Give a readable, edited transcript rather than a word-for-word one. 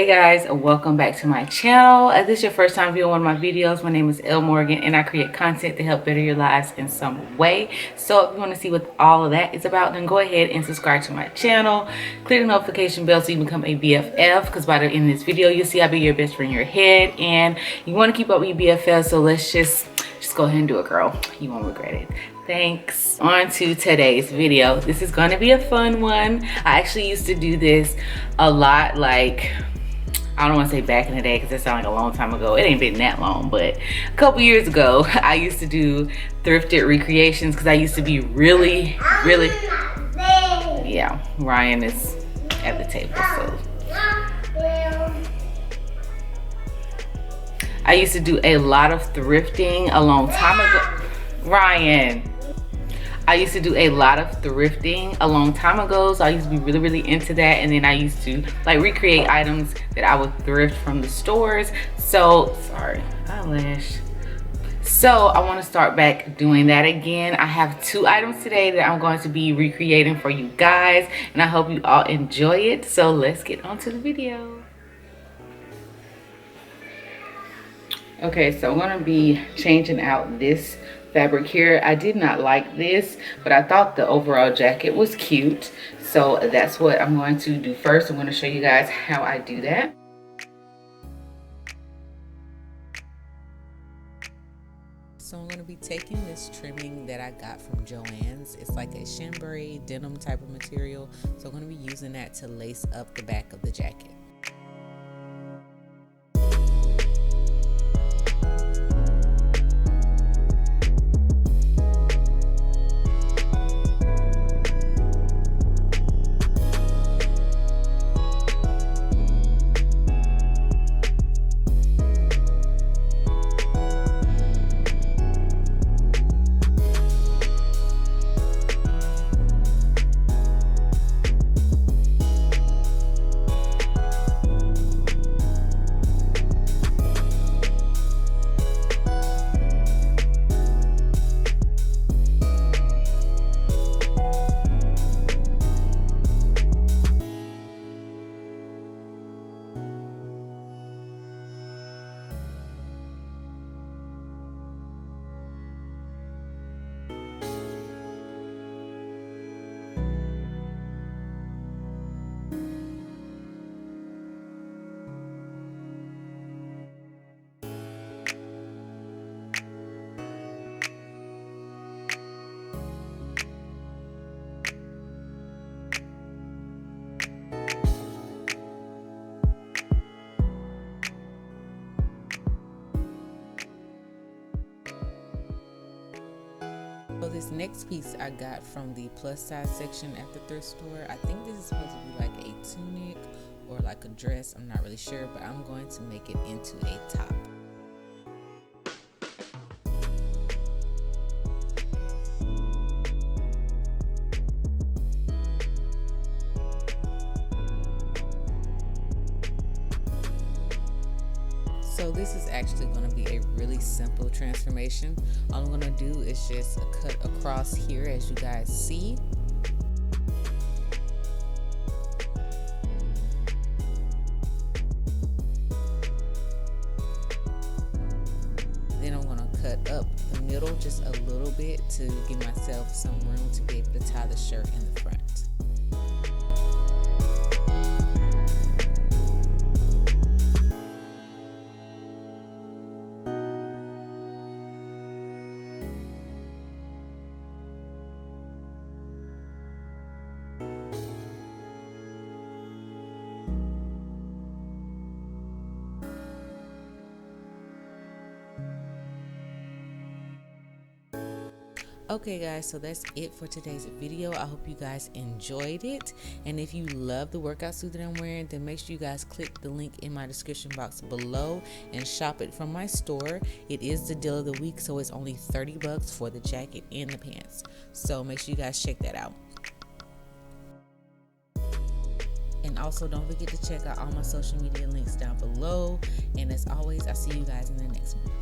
Hey guys, welcome back to my channel. If this is your first time viewing one of my videos, my name is Elle Morgan and I create content to help better your lives in some way. So if you want to see what all of that is about, then go ahead and subscribe to my channel. Click the notification bell so you become a BFF, because by the end of this video, you'll see I'll be your best friend in your head. And you want to keep up with your BFFs, so let's just go ahead and do it, girl. You won't regret it. Thanks. On to today's video. This is going to be a fun one. I actually used to do this a lot, like, I don't want to say back in the day because that sounds like a long time ago. It ain't been that long, but a couple years ago, I used to do thrifted recreations because I used to be really, yeah, Ryan is at the table, so. I used to do a lot of thrifting a long time ago. Ryan. I used to do a lot of thrifting a long time ago, so I used to be really into that. And then I used to like recreate items that I would thrift from the stores. So sorry, eyelash. So I want to start back doing that again. I have 2 items today that I'm going to be recreating for you guys, and I hope you all enjoy it. So let's get on to the video. Okay, so I'm going to be changing out this fabric here. I did not like this, but I thought the overall jacket was cute, so that's what I'm going to do first. I'm going to show you guys how I do that. So I'm going to be taking this trimming that I got from Joann's. It's like a chambray denim type of material, so I'm going to be using that to lace up the back of the jacket. So this next piece I got from the plus size section at the thrift store. I think this is supposed to be like a tunic or like a dress. I'm not really sure, but I'm going to make it into a top. So this is actually going to be a really simple transformation. All I'm going to do is just cut across here, as you guys see. Then I'm going to cut up the middle just a little bit to give myself some room to be able to tie the shirt in the front. Okay guys, so that's it for today's video. I hope you guys enjoyed it, and if you love the workout suit that I'm wearing, then make sure you guys click the link in my description box below and shop it from my store. It is the deal of the week, so it's only 30 bucks for the jacket and the pants, so make sure you guys check that out. And also don't forget to check out all my social media links down below, and as always, I'll see you guys in the next one.